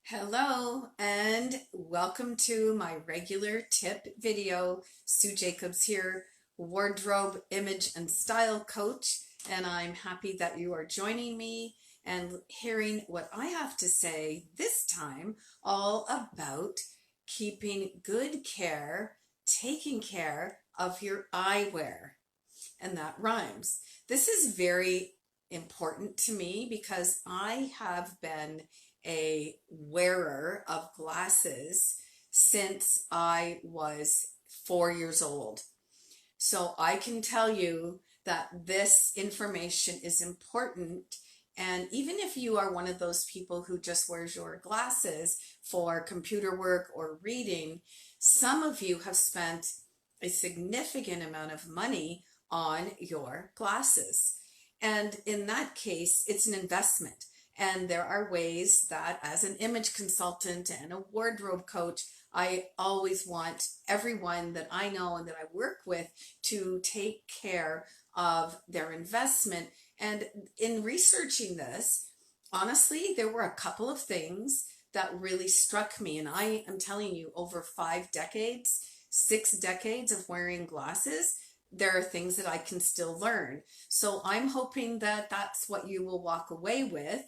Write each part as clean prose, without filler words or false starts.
Hello and welcome to my regular tip video. Sue Jacobs here, wardrobe, image, and style coach, and I'm happy that you are joining me and hearing what I have to say this time all about keeping good care, taking care of your eyewear, and that rhymes. This is very important to me because I have been a wearer of glasses since I was 4 years old. So I can tell you that this information is important. And even if you are one of those people who just wears your glasses for computer work or reading, some of you have spent a significant amount of money on your glasses. And in that case, it's an investment. And there are ways that, as an image consultant and a wardrobe coach, I always want everyone that I know and that I work with to take care of their investment. And in researching this, honestly, there were a couple of things that really struck me. And I am telling you, over 5 decades, 6 decades of wearing glasses, there are things that I can still learn. So I'm hoping that that's what you will walk away with,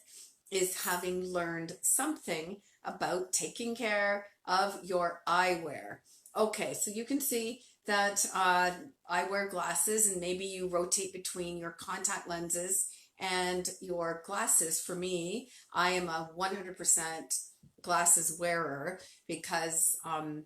is having learned something about taking care of your eyewear. Okay, so you can see that I wear glasses, and maybe you rotate between your contact lenses and your glasses. For me, I am a 100% glasses wearer because oh,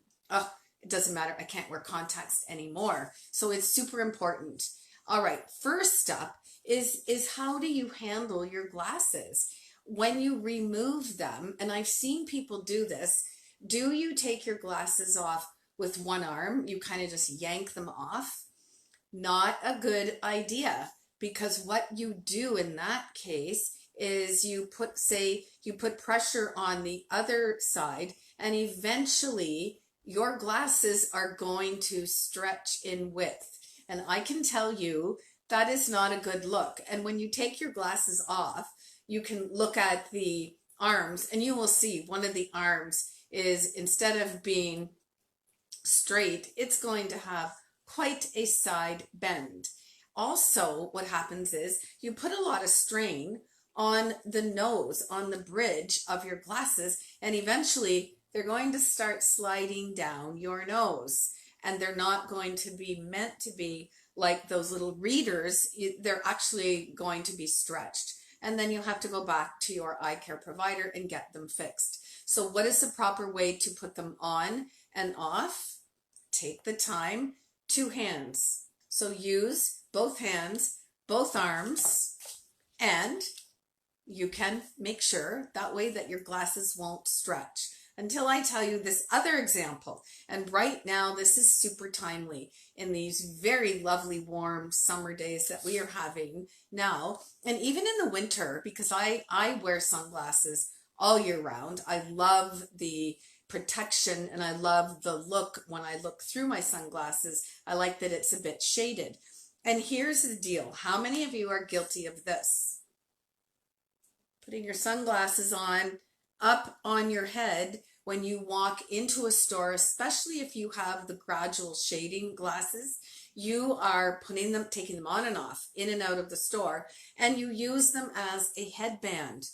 it doesn't matter. I can't wear contacts anymore. So it's super important. All right, first up is how do you handle your glasses when you remove them? And I've seen people do this. Do you take your glasses off with one arm? You kind of just yank them off? Not a good idea, because what you do in that case is you put pressure on the other side, and eventually your glasses are going to stretch in width. And I can tell you that is not a good look. And when you take your glasses off, you can look at the arms and you will see one of the arms is, instead of being straight, it's going to have quite a side bend. Also, what happens is you put a lot of strain on the nose, on the bridge of your glasses, and eventually they're going to start sliding down your nose. And they're not going to be meant to be like those little readers. They're actually going to be stretched. And then you have to go back to your eye care provider and get them fixed. So what is the proper way to put them on and off? Take the time, 2 hands. So use both hands, both arms, and you can make sure that way that your glasses won't stretch. Until I tell you this other example. And right now, this is super timely in these very lovely warm summer days that we are having now. And even in the winter, because I wear sunglasses all year round. I love the protection and I love the look when I look through my sunglasses. I like that it's a bit shaded. And here's the deal. How many of you are guilty of this? Putting your sunglasses on up on your head when you walk into a store, especially if you have the gradual shading glasses. You are putting them, taking them on and off, in and out of the store, and you use them as a headband.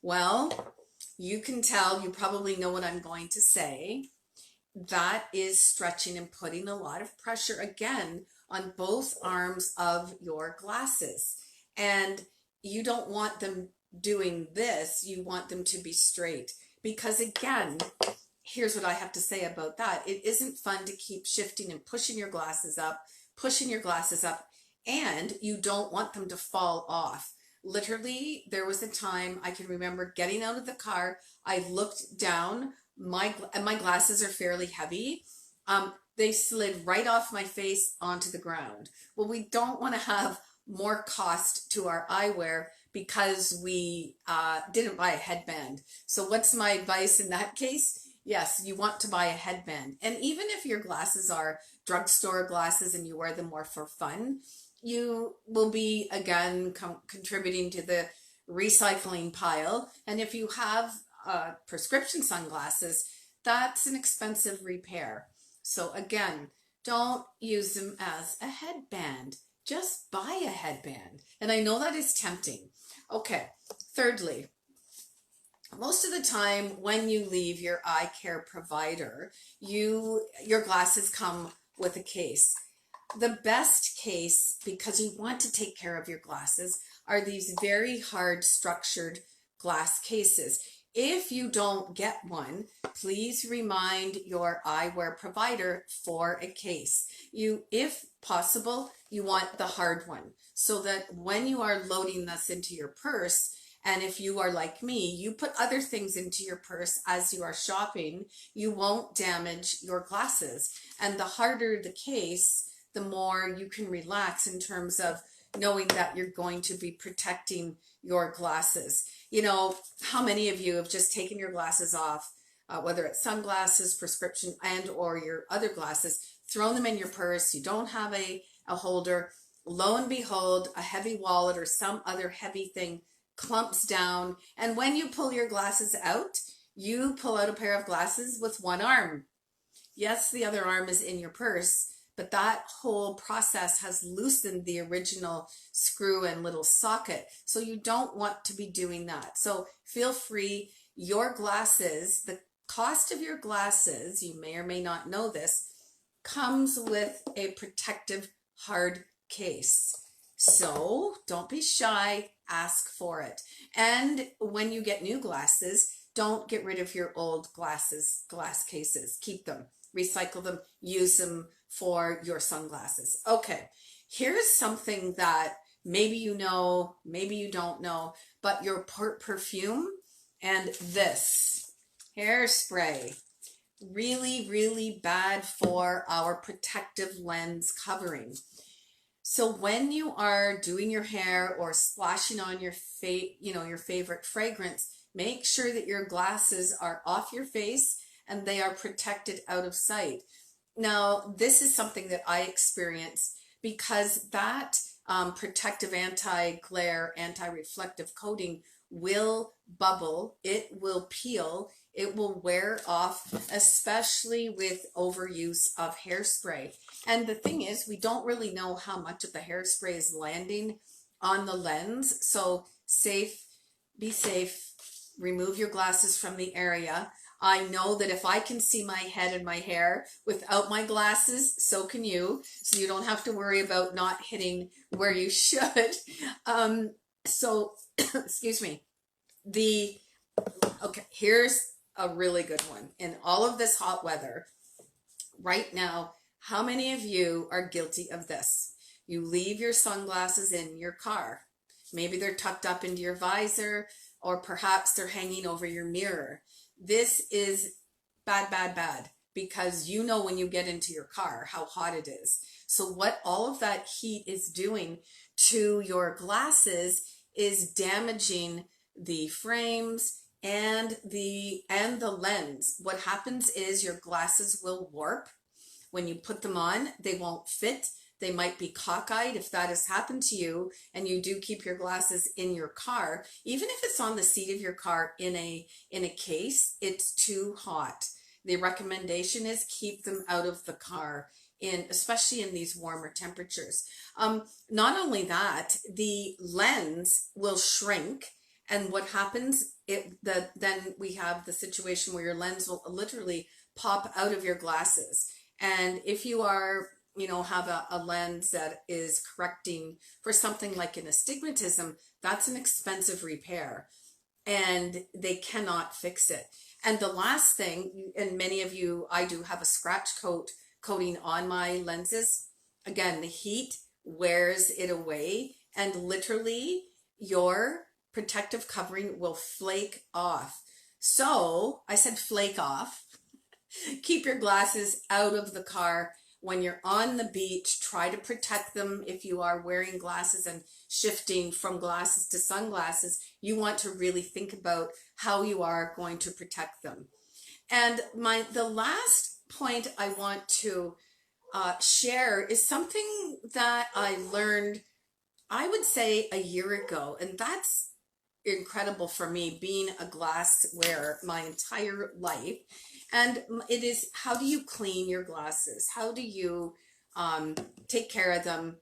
Well, you can tell, you probably know what I'm going to say. That is stretching and putting a lot of pressure again on both arms of your glasses. And you don't want them doing this. You want them to be straight, because again, here's what I have to say about that. It isn't fun to keep shifting and pushing your glasses up, and you don't want them to fall off. Literally, there was a time I can remember getting out of the car. I looked down, and my glasses are fairly heavy. They slid right off my face onto the ground. Well, we don't want to have more cost to our eyewear because we didn't buy a headband. So what's my advice in that case? Yes, you want to buy a headband. And even if your glasses are drugstore glasses and you wear them more for fun, you will be, again, contributing to the recycling pile. And if you have prescription sunglasses, that's an expensive repair. So again, don't use them as a headband. Just buy a headband. And I know that is tempting. Okay, thirdly, most of the time when you leave your eye care provider, your glasses come with a case. The best case, because you want to take care of your glasses, are these very hard structured glass cases. If you don't get one, please remind your eyewear provider for a case. If possible, you want the hard one so that when you are loading this into your purse, and if you are like me, you put other things into your purse as you are shopping, you won't damage your glasses. And the harder the case, the more you can relax in terms of knowing that you're going to be protecting your glasses. You know, how many of you have just taken your glasses off, whether it's sunglasses, prescription, and or your other glasses, thrown them in your purse, you don't have a holder, lo and behold, a heavy wallet or some other heavy thing clumps down, and when you pull your glasses out, you pull out a pair of glasses with one arm. Yes, the other arm is in your purse, but that whole process has loosened the original screw and little socket. So you don't want to be doing that. So feel free. Your glasses, the cost of your glasses, you may or may not know this, comes with a protective hard case. So don't be shy, ask for it. And when you get new glasses, don't get rid of your old glass cases. Keep them, recycle them, use them for your sunglasses. Okay, here's something that maybe you know, maybe you don't know, but your perfume and this hairspray, really, really bad for our protective lens covering. So when you are doing your hair or splashing on your your favorite fragrance, make sure that your glasses are off your face and they are protected out of sight. Now, this is something that I experience because that protective anti-glare, anti-reflective coating will bubble, it will peel, it will wear off, especially with overuse of hairspray. And the thing is, we don't really know how much of the hairspray is landing on the lens. So be safe, remove your glasses from the area. I know that if I can see my head and my hair without my glasses, so can you. So you don't have to worry about not hitting where you should. Excuse me. Okay, here's a really good one. In all of this hot weather, right now, how many of you are guilty of this? You leave your sunglasses in your car. Maybe they're tucked up into your visor, or perhaps they're hanging over your mirror. This is bad, bad, bad, because you know when you get into your car how hot it is. So what all of that heat is doing to your glasses is damaging the frames and the lens. What happens is your glasses will warp. When you put them on, they won't fit. They might be cockeyed. If that has happened to you and you do keep your glasses in your car, even if it's on the seat of your car in a case, it's too hot. The recommendation is keep them out of the car, especially in these warmer temperatures. Not only that, the lens will shrink, and what happens, then we have the situation where your lens will literally pop out of your glasses. And if you are, have a lens that is correcting for something like an astigmatism, that's an expensive repair and they cannot fix it. And the last thing, and many of you, I do have a scratch coating on my lenses. Again, the heat wears it away and literally your protective covering will flake off. So I said flake off. Keep your glasses out of the car. When you're on the beach, try to protect them. If you are wearing glasses and shifting from glasses to sunglasses, you want to really think about how you are going to protect them. And the last point I want to share is something that I learned, I would say, a year ago, and that's incredible for me, being a glass wearer my entire life. And it is, how do you clean your glasses? How do you take care of them?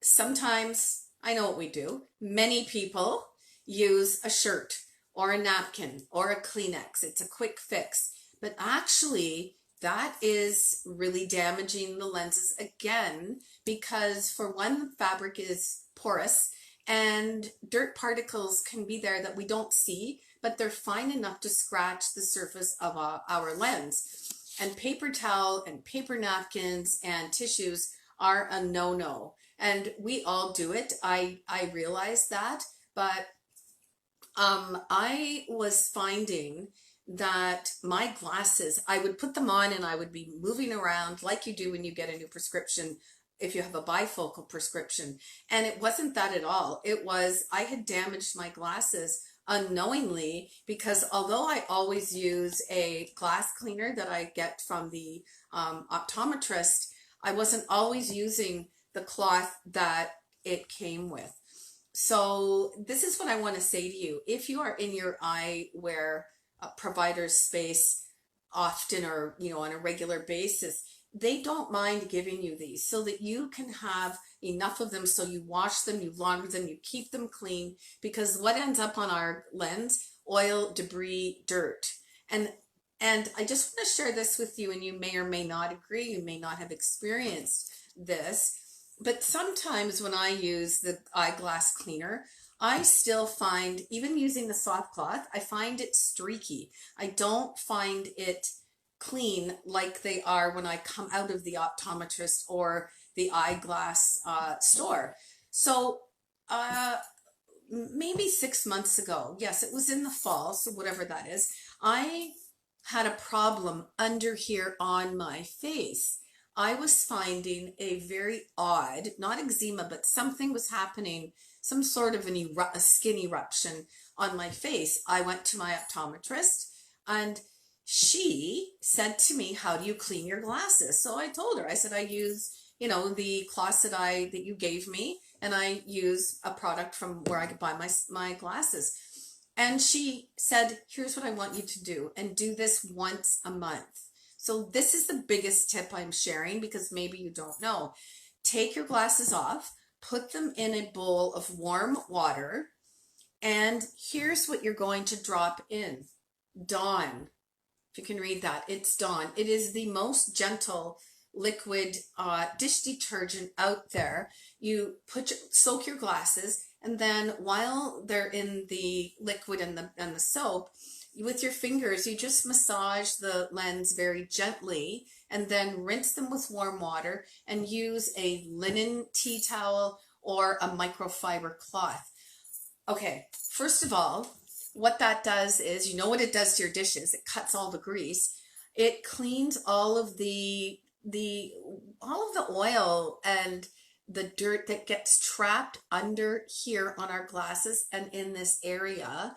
Sometimes I know what we do. Many people use a shirt or a napkin or a Kleenex. It's a quick fix. But actually, that is really damaging the lenses again, because for one, fabric is porous and dirt particles can be there that we don't see, but they're fine enough to scratch the surface of our lens. And paper towel and paper napkins and tissues are a no-no. And we all do it. I realize that, but I was finding that my glasses, I would put them on and I would be moving around like you do when you get a new prescription, if you have a bifocal prescription. And it wasn't that at all. It was, I had damaged my glasses unknowingly, because although I always use a glass cleaner that I get from the optometrist, I wasn't always using the cloth that it came with. So this is what I want to say to you. If you are in your eyewear provider's space often, or on a regular basis, they don't mind giving you these so that you can have enough of them, so you wash them, you launder them, you keep them clean, because what ends up on our lens? Oil, debris, dirt. And I just want to share this with you, and you may or may not agree, you may not have experienced this, but sometimes when I use the eyeglass cleaner, I still find, even using the soft cloth, I find it streaky. I don't find it clean like they are when I come out of the optometrist or the eyeglass store. So maybe 6 months ago, yes, it was in the fall, so whatever that is, I had a problem under here on my face. I was finding a very odd, not eczema, but something was happening, some sort of a skin eruption on my face. I went to my optometrist and she said to me, how do you clean your glasses? So I told her, I said, I use, the cloths that you gave me, and I use a product from where I could buy my glasses. And she said, here's what I want you to do, and do this once a month. So this is the biggest tip I'm sharing, because maybe you don't know. Take your glasses off, put them in a bowl of warm water, and here's what you're going to drop in. Dawn. If you can read that, it's Dawn. It is the most gentle liquid dish detergent out there. You soak your glasses, and then while they're in the liquid and the soap, with your fingers, you just massage the lens very gently, and then rinse them with warm water, and use a linen tea towel or a microfiber cloth. Okay, first of all, what that does is, you know what it does to your dishes? It cuts all the grease. It cleans all of the oil and the dirt that gets trapped under here on our glasses and in this area.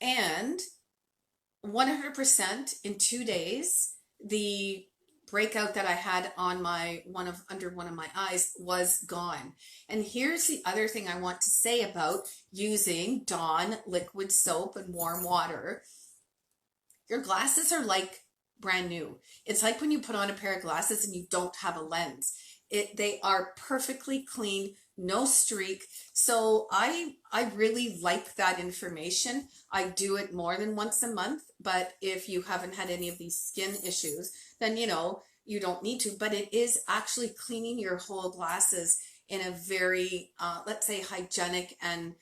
And 100% in 2 days, the breakout that I had on under one of my eyes was gone. And here's the other thing I want to say about using Dawn liquid soap and warm water. Your glasses are like brand new. It's like when you put on a pair of glasses and you don't have a lens. They are perfectly clean, no streak. So I really like that information. I do it more than once a month, but if you haven't had any of these skin issues, then you don't need to. But it is actually cleaning your whole glasses in a very let's say hygienic and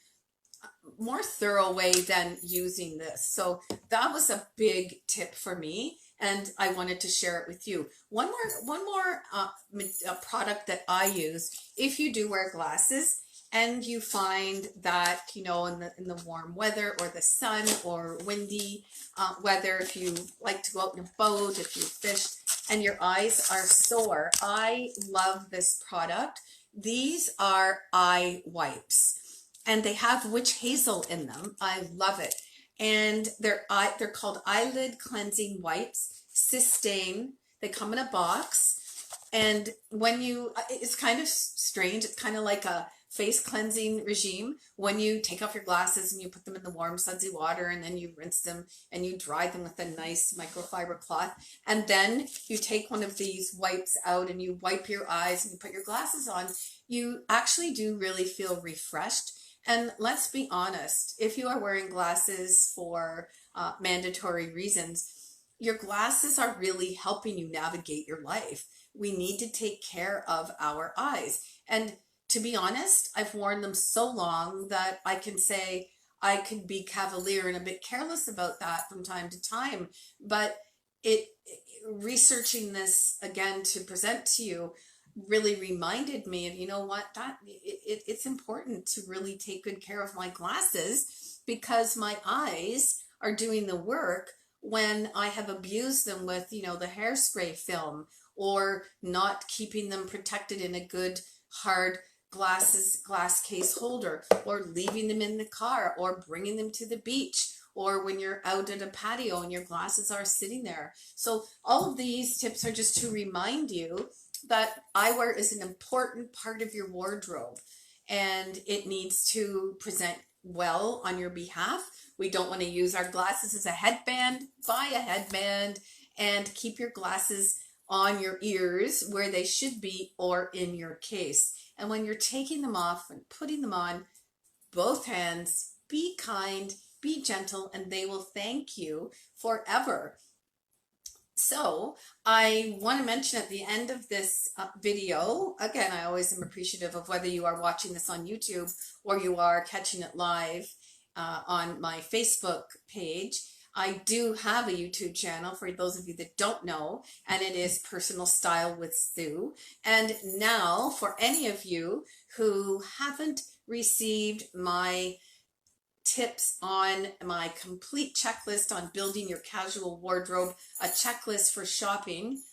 more thorough way than using this. So that was a big tip for me, and I wanted to share it with you. One more product that I use, if you do wear glasses and you find that in the warm weather or the sun or windy weather, if you like to go out in a boat, if you fish and your eyes are sore, I love this product. These are eye wipes, and they have witch hazel in them. I love it. And they're called eyelid cleansing wipes, Systane. They come in a box, and when it's kind of strange. It's kind of like a face cleansing regime when you take off your glasses and you put them in the warm sudsy water, and then you rinse them and you dry them with a nice microfiber cloth, and then you take one of these wipes out and you wipe your eyes and you put your glasses on, you actually do really feel refreshed. And let's be honest, if you are wearing glasses for mandatory reasons, your glasses are really helping you navigate your life. We need to take care of our eyes. And to be honest, I've worn them so long that I can say I could be cavalier and a bit careless about that from time to time. But it researching this again to present to you really reminded me of, you know what, that it's important to really take good care of my glasses, because my eyes are doing the work when I have abused them with, you know, the hairspray film, or not keeping them protected in a good hard glass case holder, or leaving them in the car, or bringing them to the beach, or when you're out at a patio and your glasses are sitting there. So all of these tips are just to remind you that eyewear is an important part of your wardrobe, and it needs to present well on your behalf. We don't want to use our glasses as a headband. Buy a headband and keep your glasses on your ears where they should be, or in your case. And when you're taking them off and putting them on, both hands, be kind, be gentle, and they will thank you forever. So I want to mention at the end of this video, again, I always am appreciative of whether you are watching this on YouTube or you are catching it live on my Facebook page. I do have a YouTube channel for those of you that don't know, and it is Personal Style with Sue. And now for any of you who haven't received my tips on my complete checklist on building your casual wardrobe, a checklist for shopping,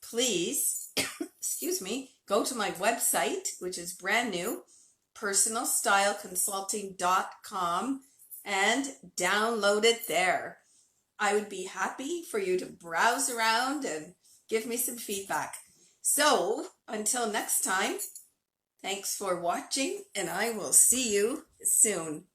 please, excuse me, go to my website, which is brand new, personalstyleconsulting.com, and download it there. I would be happy for you to browse around and give me some feedback. So until next time, thanks for watching, and I will see you soon.